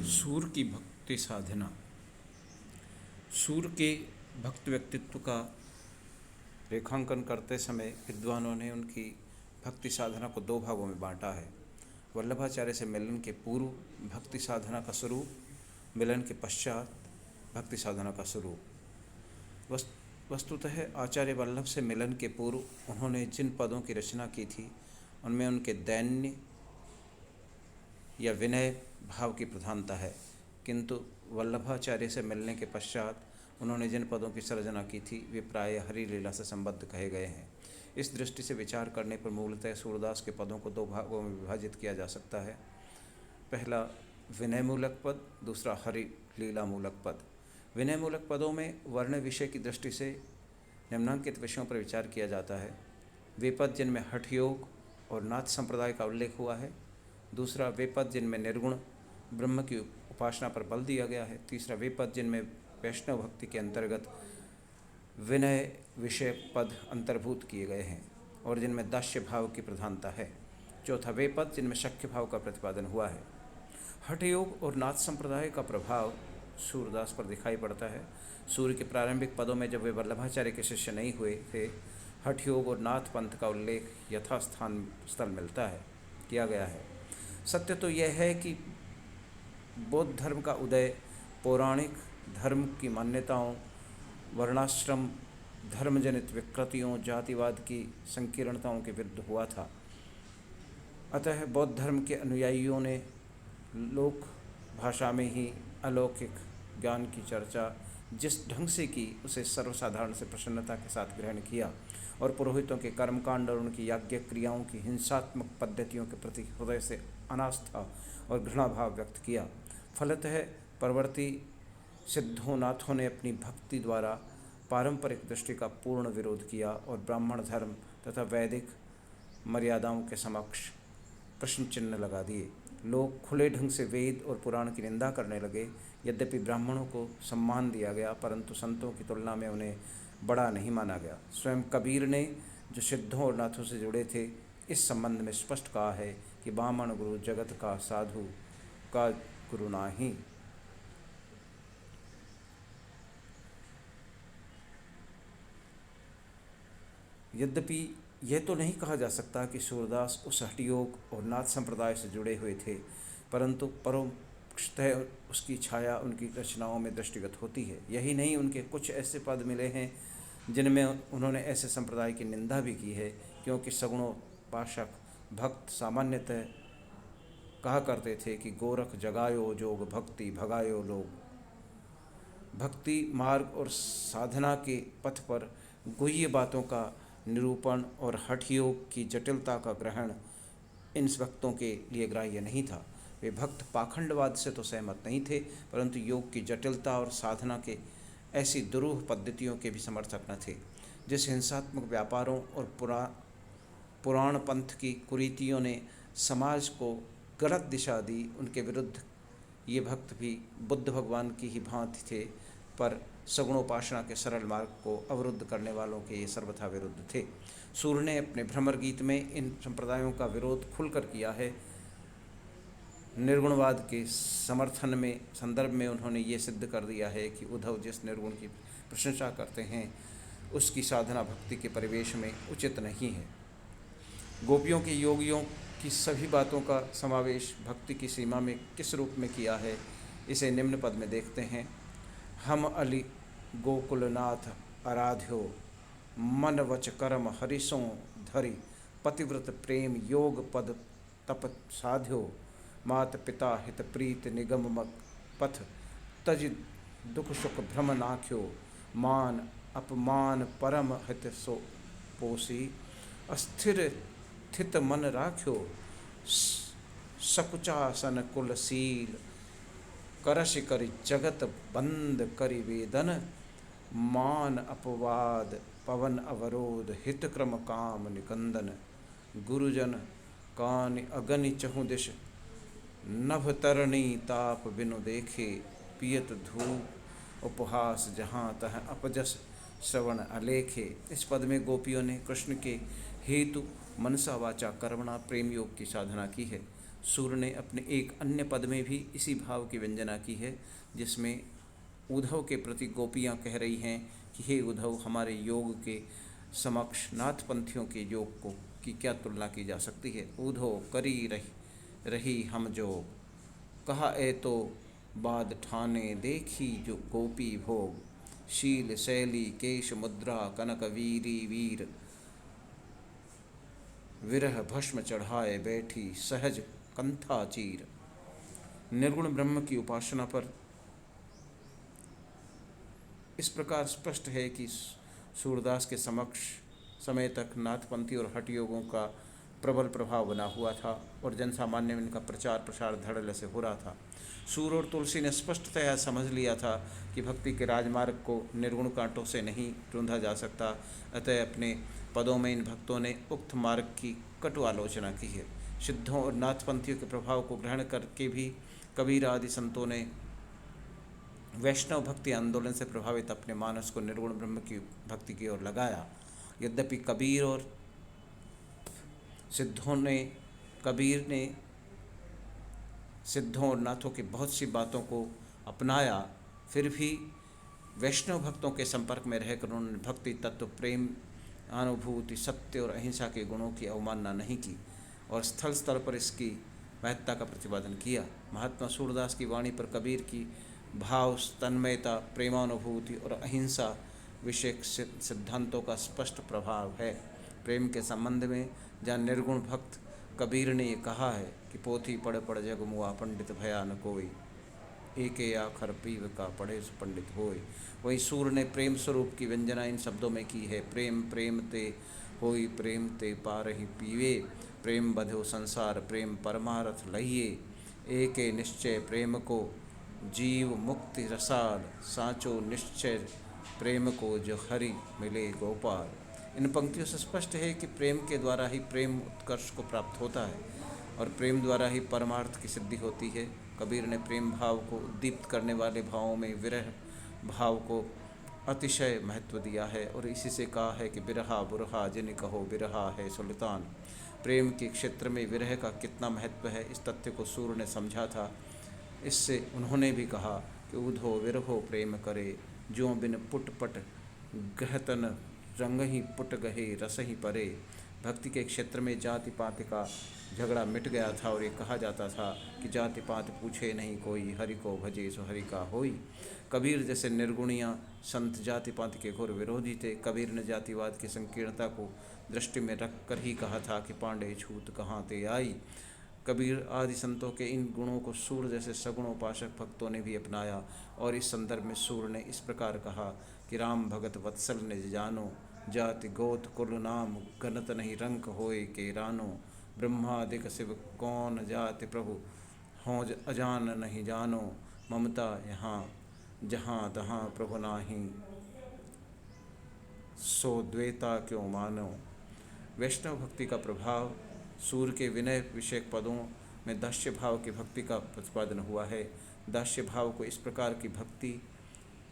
सूर की भक्ति साधना। सूर के भक्त व्यक्तित्व का रेखांकन करते समय विद्वानों ने उनकी भक्ति साधना को दो भागों में बांटा है। वल्लभाचार्य से मिलन के पूर्व भक्ति साधना का स्वरूप, मिलन के पश्चात भक्ति साधना का स्वरूप। वस्तुतः आचार्य वल्लभ से मिलन के पूर्व उन्होंने जिन पदों की रचना की थी उनमें उनके दैन्य या विनय भाव की प्रधानता है, किंतु वल्लभाचार्य से मिलने के पश्चात उन्होंने जिन पदों की सृजना की थी वे प्रायः हरि लीला से संबद्ध कहे गए हैं। इस दृष्टि से विचार करने पर मूलतः सूरदास के पदों को दो भागों में विभाजित किया जा सकता है। पहला विनय मूलक पद, दूसरा हरि लीला मूलक पद। विनय मूलक पदों में वर्ण विषय की दृष्टि से निम्नांकित विषयों पर विचार किया जाता है। वे पद जिनमें हठ योग और नाथ संप्रदाय का उल्लेख हुआ है। दूसरा वे पद जिनमें निर्गुण ब्रह्म की उपासना पर बल दिया गया है। तीसरा वे पद जिनमें वैष्णव भक्ति के अंतर्गत विनय विषय पद अंतर्भूत किए गए हैं और जिनमें दास्य भाव की प्रधानता है। चौथा वे पद जिनमें शक्य भाव का प्रतिपादन हुआ है। हठ योग और नाथ संप्रदाय का प्रभाव सूरदास पर दिखाई पड़ता है। सूर्य के प्रारंभिक पदों में जब वे वल्लभाचार्य के शिष्य नहीं हुए थे, हठ योग और नाथ पंथ का उल्लेख यथास्थान स्थल मिलता है, किया गया है। सत्य तो यह है कि बौद्ध धर्म का उदय पौराणिक धर्म की मान्यताओं, वर्णाश्रम धर्मजनित विकृतियों, जातिवाद की संकीर्णताओं के विरुद्ध हुआ था। अतः बौद्ध धर्म के अनुयायियों ने लोक भाषा में ही अलौकिक ज्ञान की चर्चा जिस ढंग से की उसे सर्वसाधारण से प्रसन्नता के साथ ग्रहण किया और पुरोहितों के कर्मकांड और उनकी याज्ञिक क्रियाओं की हिंसात्मक पद्धतियों के प्रति हृदय से अनास्था और घृणाभाव व्यक्त किया। फलतः परवर्ती सिद्धों नाथों ने अपनी भक्ति द्वारा पारंपरिक दृष्टि का पूर्ण विरोध किया और ब्राह्मण धर्म तथा वैदिक मर्यादाओं के समक्ष प्रश्न चिन्ह लगा दिए। लोग खुले ढंग से वेद और पुराण की निंदा करने लगे। यद्यपि ब्राह्मणों को सम्मान दिया गया, परंतु संतों की तुलना में उन्हें बड़ा नहीं माना गया। स्वयं कबीर ने, जो सिद्धों और नाथों से जुड़े थे, इस संबंध में स्पष्ट कहा है कि बामण गुरु जगत का साधु का गुरु नाही। यद्यपि यह तो नहीं कहा जा सकता कि सूरदास उस हठयोग और नाथ संप्रदाय से जुड़े हुए थे, परंतु परोक्षतः उसकी छाया उनकी रचनाओं में दृष्टिगत होती है। यही नहीं, उनके कुछ ऐसे पद मिले हैं जिनमें उन्होंने ऐसे संप्रदाय की निंदा भी की है, क्योंकि सगुणोपासक भक्त सामान्यतः कहा करते थे कि गोरख जगायो जोग भक्ति भगायो लोग। भक्ति मार्ग और साधना के पथ पर गुह्य बातों का निरूपण और हठ योग की जटिलता का ग्रहण इन भक्तों के लिए ग्राह्य नहीं था। वे भक्त पाखंडवाद से तो सहमत नहीं थे, परंतु योग की जटिलता और साधना के ऐसी दुरूह पद्धतियों के भी समर्थक न थे। जिस हिंसात्मक व्यापारों और पुराण पंथ की कुरीतियों ने समाज को गलत दिशा दी, उनके विरुद्ध ये भक्त भी बुद्ध भगवान की ही भांति थे, पर सगुणोपासना के सरल मार्ग को अवरुद्ध करने वालों के ये सर्वथा विरुद्ध थे। सूर ने अपने भ्रमर गीत में इन संप्रदायों का विरोध खुलकर किया है। निर्गुणवाद के समर्थन में संदर्भ में उन्होंने ये सिद्ध कर दिया है कि उद्धव जिस निर्गुण की प्रशंसा करते हैं उसकी साधना भक्ति के परिवेश में उचित नहीं है। गोपियों के योगियों की सभी बातों का समावेश भक्ति की सीमा में किस रूप में किया है, इसे निम्न पद में देखते हैं। हम अली गोकुलनाथ आराध्यो, मन वच कर्म हरिसों धरि, पतिव्रत प्रेम योग पद तप साध्यो, मात पिता हित प्रीत निगम पथ, तज दुख सुख भ्रम नाख्यो, मान अपमान परम हित सो पोसी, अस्थिर स्थित मन राख्यो, सकुचासन कुलशील, करश करि जगत बंद करि वेदन, मान अपवाद पवन अवरोध, हित क्रम काम निकंदन, गुरुजन कान अगनि चहु दिश, नभ तरणी ताप बिनु देखे, पियत धूप उपहास जहाँ तह अपजस श्रवण अलेखे। इस पद में गोपियों ने कृष्ण के हेतु मनसा वाचा कर्मणा प्रेम योग की साधना की है। सूर्य ने अपने एक अन्य पद में भी इसी भाव की व्यंजना की है, जिसमें उद्धव के प्रति गोपियाँ कह रही हैं कि हे उद्धव, हमारे योग के समक्ष नाथपंथियों के योग को की क्या तुलना की जा सकती है। उद्धव करी रही हम जो, कहा ए तो बाद ठाने, देखी जो गोपी भोग, शील शैली केश मुद्रा कनक वीरी वीर, विरह भस्म चढ़ाए बैठी सहज कंथा चीर। निर्गुण ब्रह्म की उपासना पर इस प्रकार स्पष्ट है कि सूरदास के समक्ष समय तक नाथपंथी और हठ योगों का प्रबल प्रभाव बना हुआ था और जनसामान्य में इनका प्रचार प्रसार धड़ल्ले से हो रहा था। सूर्य और तुलसी ने स्पष्टतया समझ लिया था कि भक्ति के राजमार्ग को निर्गुण कांटों से नहीं ढूंढा जा सकता, अतः अपने पदों में इन भक्तों ने उक्त मार्ग की कटु आलोचना की है। सिद्धों और नाथपंथियों के प्रभाव को ग्रहण करके भी कबीर आदि संतों ने वैष्णव भक्ति आंदोलन से प्रभावित अपने मानस को निर्गुण ब्रह्म की भक्ति की ओर लगाया। यद्यपि कबीर ने सिद्धों और नाथों की बहुत सी बातों को अपनाया, फिर भी वैष्णव भक्तों के संपर्क में रहकर उन्होंने भक्ति तत्व, प्रेम, अनुभूति, सत्य और अहिंसा के गुणों की अवमानना नहीं की और स्थल स्तर पर इसकी महत्ता का प्रतिपादन किया। महात्मा सूरदास की वाणी पर कबीर की भाव, तन्मयता, प्रेमानुभूति और अहिंसा विषयक सिद्धांतों का स्पष्ट प्रभाव है। प्रेम के संबंध में जहाँ निर्गुण भक्त कबीर ने ये कहा है कि पोथी पढ़ पढ़ जग मुआ, पंडित भया न कोई, एके आखर पीव का पढ़े सो पंडित होय। वहीं सूर्य ने प्रेम स्वरूप की व्यंजना इन शब्दों में की है। प्रेम प्रेम ते होई, प्रेम ते पार ही पीवे, प्रेम बधो संसार, प्रेम परमारथ लहिए, एके निश्चय प्रेम को जीव मुक्ति रसाल, साचो निश्चय प्रेम को जो हरि मिले गोपाल। इन पंक्तियों से स्पष्ट है कि प्रेम के द्वारा ही प्रेम उत्कर्ष को प्राप्त होता है और प्रेम द्वारा ही परमार्थ की सिद्धि होती है। कबीर ने प्रेम भाव को उद्दीप्त करने वाले भावों में विरह भाव को अतिशय महत्व दिया है और इसी से कहा है कि बिरहा बुरहा जिन कहो बिरहा है सुल्तान। प्रेम के क्षेत्र में विरह का कितना महत्व है, इस तथ्य को सूर्य ने समझा था। इससे उन्होंने भी कहा कि उधो विरहो प्रेम करे, ज्यों बिन पुट पट गहतन, रंग ही पुट गहे रस ही परे। भक्ति के क्षेत्र में जाति पाति का झगड़ा मिट गया था और ये कहा जाता था कि जाति पात पूछे नहीं कोई, हरि को भजे सो हरि का होई। कबीर जैसे निर्गुणिया संत जाति पाति के घोर विरोधी थे। कबीर ने जातिवाद की संकीर्णता को दृष्टि में रखकर ही कहा था कि पांडे छूत कहाँ ते आई। कबीर आदि संतों के इन गुणों को सूर्य जैसे सगुणोपासक भक्तों ने भी अपनाया और इस संदर्भ में सूर्य ने इस प्रकार कहा कि राम भगत वत्सल निज जानो, जाति गोत कुल नाम गणत नहीं रंक होए के रानो। ब्रह्मादिक शिव कौन जाति प्रभु हों अजान नहीं जानो, ममता यहाँ जहाँ तहाँ प्रभु नाही, सो द्वेता क्यों मानो। वैष्णव भक्ति का प्रभाव सूर्य के विनय विषयक पदों में दास्य भाव की भक्ति का प्रतिपादन हुआ है। दास्य भाव को इस प्रकार की भक्ति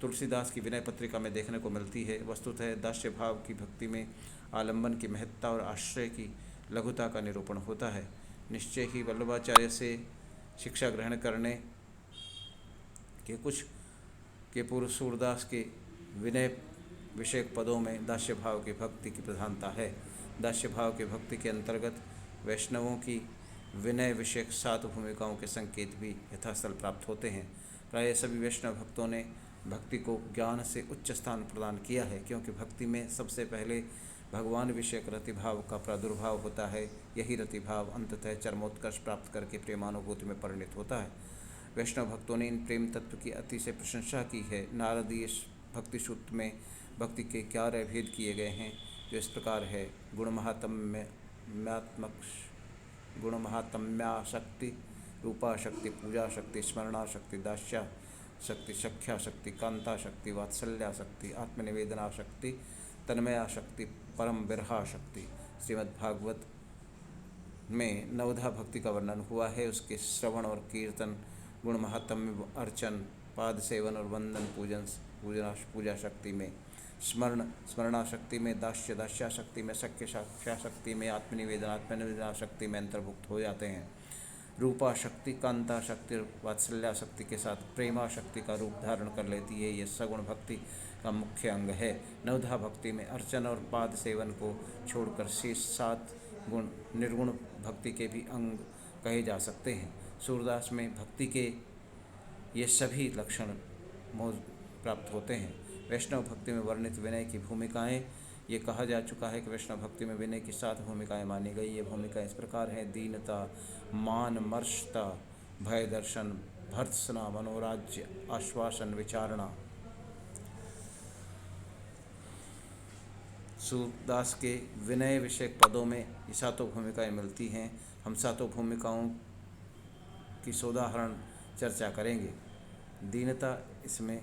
तुलसीदास की विनय पत्रिका में देखने को मिलती है। वस्तुतः दास्य भाव की भक्ति में आलंबन की महत्ता और आश्रय की लघुता का निरूपण होता है। निश्चय ही वल्लभाचार्य से शिक्षा ग्रहण करने के कुछ के पूर्व सूरदास के विनय विषयक पदों में दास्य भाव की भक्ति की प्रधानता है। दास्य भाव की भक्ति के अंतर्गत वैष्णवों की विनय विषयक 7 भूमिकाओं के संकेत भी यथास्थल प्राप्त होते हैं। प्राय सभी वैष्णव भक्तों ने भक्ति को ज्ञान से उच्च स्थान प्रदान किया है, क्योंकि भक्ति में सबसे पहले भगवान विषयक रतिभाव का प्रादुर्भाव होता है। यही रतिभाव अंततः चरमोत्कर्ष प्राप्त करके प्रेमानुभूति में परिणत होता है। वैष्णव भक्तों ने इन प्रेम तत्व की अतिशय प्रशंसा की है। नारदीय भक्ति सूत्र में भक्ति के 11 भेद किए गए हैं, जो इस प्रकार है: गुण महात्म्या शक्ति, रूपा शक्ति, पूजा शक्ति, स्मरणा शक्ति, दास्या शक्ति, सख्या शक्ति, कांता शक्ति, वात्सल्या शक्ति, आत्मनिवेदना शक्ति, तन्मया शक्ति, परम बिरहा शक्ति। श्रीमद्भागवत में नवधा भक्ति का वर्णन हुआ है। उसके श्रवण और कीर्तन, गुण महात्म्य, अर्चन, पाद सेवन और वंदन पूजा शक्ति में, स्मरणा शक्ति में, दास्या शक्ति में, सख्य शक्ति में, आत्मनिवेदना शक्ति में अंतर्भुक्त हो जाते हैं। रूपाशक्ति, कांताशक्ति और वात्सल्याशक्ति के साथ प्रेमाशक्ति का रूप धारण कर लेती है। यह सगुण भक्ति का मुख्य अंग है। नवधा भक्ति में अर्चन और पाद सेवन को छोड़कर शेष 7 गुण निर्गुण भक्ति के भी अंग कहे जा सकते हैं। सूरदास में भक्ति के ये सभी लक्षण प्राप्त होते हैं। वैष्णव भक्ति में वर्णित विनय की भूमिकाएं, ये कहा जा चुका है कि वैष्णव भक्ति में विनय की 7 भूमिकाएं मानी गई। ये भूमिकाएं इस प्रकार हैं: दीनता, मान मर्शता, भय दर्शन, भर्त्सना, मनोराज्य, आश्वासन, विचारणा। सूरदास के विनय विषयक पदों में ये 7 भूमिकाएं मिलती हैं। हम 7 भूमिकाओं की सोदाहरण चर्चा करेंगे। दीनता, इसमें